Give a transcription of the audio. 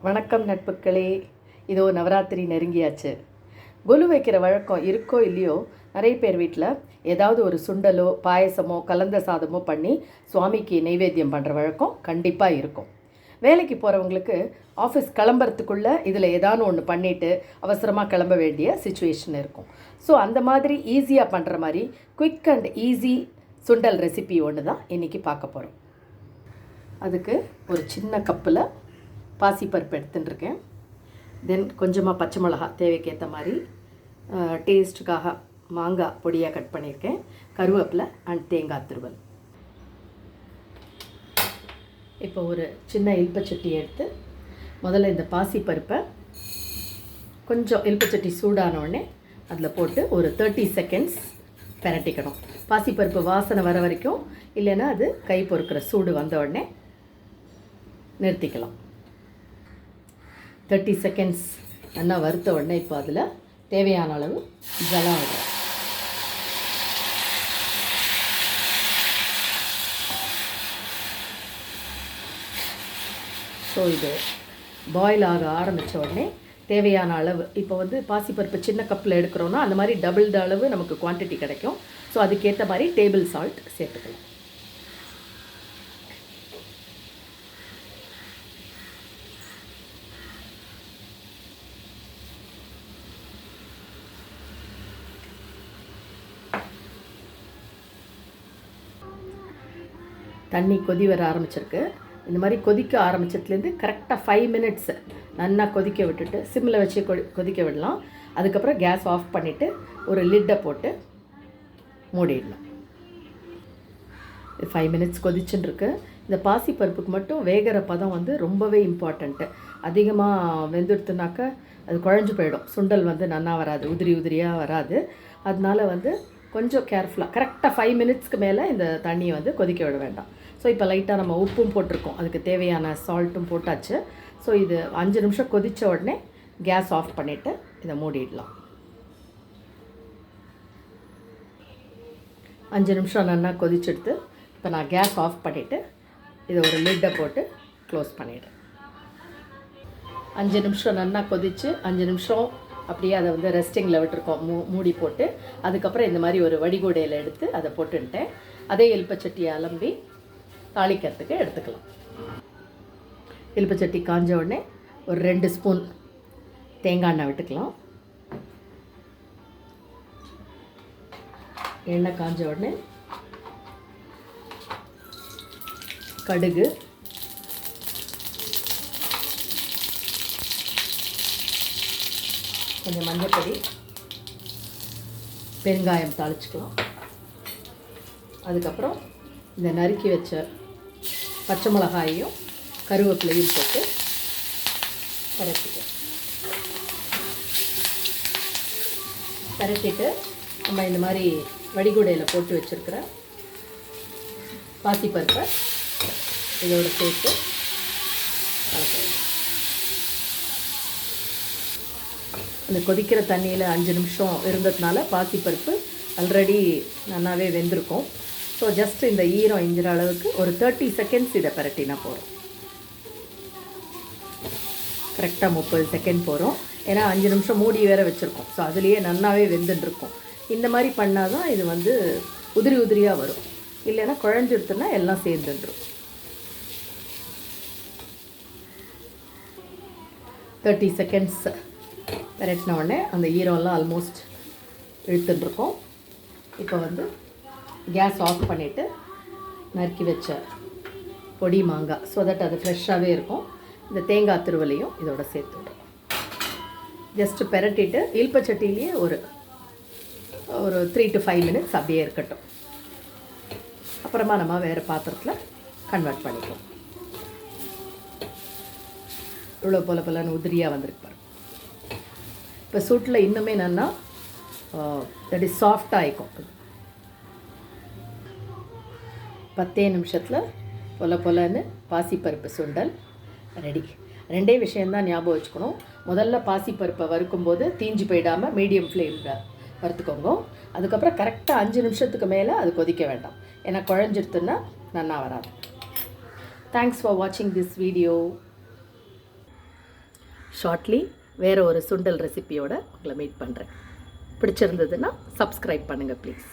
வணக்கம் நட்புக்களே. இதோ நவராத்திரி நெருங்கியாச்சு. கொலு வைக்கிற வழக்கம் இருக்கோ இல்லையோ, நிறைய பேர் வீட்டில் ஏதாவது ஒரு சுண்டலோ பாயசமோ கலந்த சாதமோ பண்ணி சுவாமிக்கு நைவேத்தியம் பண்ணுற வழக்கம் கண்டிப்பாக இருக்கும். வேலைக்கு போகிறவங்களுக்கு ஆஃபீஸ் கிளம்புறதுக்குள்ளே இதில் ஏதாவது ஒன்று பண்ணிவிட்டு அவசரமாக கிளம்ப வேண்டிய சுச்சுவேஷன் இருக்கும். ஸோ அந்த மாதிரி ஈஸியாக பண்ணுற மாதிரி quick and easy sundal recipe ஒன்று தான் இன்றைக்கி பார்க்க போகிறோம். அதுக்கு ஒரு சின்ன கப்பில் பாசிப்பருப்பு எடுத்துட்டுருக்கேன். தென் கொஞ்சமாக பச்சை மிளகா தேவைக்கேற்ற மாதிரி, டேஸ்ட்டுக்காக மாங்காய் பொடியாக கட் பண்ணியிருக்கேன், கருவேப்பிலை அண்ட் தேங்காய் துருவல். இப்போ ஒரு சின்ன இல்பச்சட்டி எடுத்து முதல்ல இந்த பாசிப்பருப்பை கொஞ்சம் இல்பச்சட்டி சூடானோடனே அதில் போட்டு ஒரு 30 செகண்ட்ஸ் பெரட்டிக்கணும். பாசிப்பருப்பு வாசனை வர வரைக்கும், இல்லைன்னா அது கை பொறுக்கிற சூடு வந்த உடனே நிறுத்திக்கலாம். 30 செகண்ட்ஸ் நல்லா வறுத்த உடனே இப்போ அதில் தேவையான அளவு ஜலம் விடுறேன். ஸோ இது பாயில் ஆக ஆரம்பித்த உடனே தேவையான அளவு, இப்போ பாசிப்பருப்பு சின்ன கப்பில் எடுக்கிறோன்னா அந்த மாதிரி டபுள் த அளவு நமக்கு குவான்டிட்டி கிடைக்கும். ஸோ அதுக்கேற்ற மாதிரி டேபிள் சால்ட் சேர்த்துக்கலாம். தண்ணி கொதி வர ஆரம்பிச்சிருக்கு. இந்த மாதிரி கொதிக்க ஆரம்பித்ததுலேருந்து கரெக்டாக 5 மினிட்ஸ் நல்லா கொதிக்க விட்டுட்டு சிம்மில் வச்சு கொதிக்க விடலாம். அதுக்கப்புறம் கேஸ் ஆஃப் பண்ணிவிட்டு ஒரு லிட்டை போட்டு மூடிடலாம். 5 மினிட்ஸ் கொதிச்சுட்டுருக்கு. இந்த பாசிப்பருப்புக்கு மட்டும் வேகிற பதம் ரொம்பவே இம்பார்ட்டண்ட்டு. அதிகமாக வெந்துடுத்துனாக்கா அது குழஞ்சு போயிடும். சுண்டல் நல்லா வராது, உதிரி உதிரியாக வராது. அதனால கொஞ்சம் கேர்ஃபுல்லாக கரெக்டாக 5 மினிட்ஸ்க்கு மேலே இந்த தண்ணியை கொதிக்க விட வேண்டாம். ஸோ இப்போ லைட்டாக நம்ம உப்பும் போட்டிருக்கோம், அதுக்கு தேவையான சால்ட்டும் போட்டாச்சு. ஸோ இது 5 நிமிஷம் கொதித்த உடனே கேஸ் ஆஃப் பண்ணிவிட்டு இதை மூடிடலாம். 5 நிமிஷம் நல்லா கொதிச்செடுத்து இப்போ நான் கேஸ் ஆஃப் பண்ணிவிட்டு இதை ஒரு லிட்டை போட்டு க்ளோஸ் பண்ணிவிடுறேன். 5 நிமிஷம் நல்லா கொதித்து 5 நிமிஷம் அப்படியே அதை ரெஸ்டிங்கில் விட்டுருக்கோம் மூடி போட்டு. அதுக்கப்புறம் இந்த மாதிரி ஒரு வடிகூடையில் எடுத்து அதை போட்டுன்ட்டேன். அதே எலுப்பச்சட்டியை அலம்பி தாளிக்கிறதுக்கு எடுத்துக்கலாம். எலுப்பச்சட்டி காஞ்ச உடனே ஒரு 2 ஸ்பூன் தேங்காய் எண்ணெய் விட்டுக்கலாம். எண்ணெய் காஞ்ச உடனே கடுகு, கொஞ்சம் மஞ்சப்பொடி, பெருங்காயம் தாளிச்சுக்கலாம். அதுக்கப்புறம் இந்த நறுக்கி வச்ச பச்சை மிளகாயையும் கருவேப்பிலையும் போட்டு பரட்டிட்டு நம்ம இந்த மாதிரி வடிகூடையில் போட்டு வச்சுருக்கிற பாசிப்பருப்பை இதோடு சேர்த்து கலக்கலாம். அந்த கொதிக்கிற தண்ணியில் 5 நிமிஷம் இருந்ததுனால பாசிப்பருப்பு ஆல்ரெடி நல்லாவே வெந்திருக்கும். ஸோ ஜஸ்ட் இந்த ஈரம் இஞ்சிற அளவுக்கு ஒரு 30 செகண்ட்ஸ் இதை பரட்டினா போகிறோம். கரெக்டாக 30 செகண்ட் போகிறோம். ஏன்னா 5 நிமிஷம் மூடி வேற வச்சுருக்கோம். ஸோ அதுலேயே நல்லாவே வெந்துட்டுருக்கும். இந்த மாதிரி பண்ணால் தான் இது உதிரி உதிரியாக வரும். இல்லைன்னா குழஞ்சிடுத்துனா எல்லாம் சேர்ந்துடும். 30 செகண்ட்ஸ் பரட்டின உடனே அந்த ஈரம்லாம் ஆல்மோஸ்ட் இழுத்துட்டுருக்கோம். இப்போ கேஸ் ஆஃப் பண்ணிவிட்டு நறுக்கி வச்ச பொடி மாங்காய், ஸோ தட் அது ஃப்ரெஷ்ஷாகவே இருக்கும். இந்த தேங்காய் துருவலையும் இதோட சேர்த்து விடுறோம். ஜஸ்ட்டு பெரட்டிட்டு இல்பச்சட்டிலேயே ஒரு 3 to 5 மினிட்ஸ் அப்படியே இருக்கட்டும். அப்புறமா நம்ம வேறு பாத்திரத்தில் கன்வெர்ட் பண்ணிக்கலாம். இவ்வளோ போலன்னு உதிரியாக வந்திருப்பார். இப்போ சூட்டில் இன்னுமே நல்லா தட் இஸ் சாஃப்டாக ஆகிக்கும். 10 நிமிஷத்தில் பொலன்னு பாசிப்பருப்பு சுண்டல் ரெடி. 2 விஷயந்தான் ஞாபகம் வச்சுக்கணும். முதல்ல பாசிப்பருப்பை வறுக்கும்போது தீஞ்சு போயிடாமல் மீடியம் ஃப்ளேமில் வறுத்துக்கோங்க. அதுக்கப்புறம் கரெக்டாக 5 நிமிஷத்துக்கு மேலே அது கொதிக்க வேண்டாம். ஏன்னா குழஞ்சிடுத்துன்னா நல்லா வராது. தேங்க்ஸ் ஃபார் வாட்சிங் திஸ் வீடியோ. ஷார்ட்லி வேறு ஒரு சுண்டல் ரெசிபியோடு உங்களை மீட் பண்ணுறேன். பிடிச்சிருந்ததுன்னா சப்ஸ்கிரைப் பண்ணுங்கள் ப்ளீஸ்.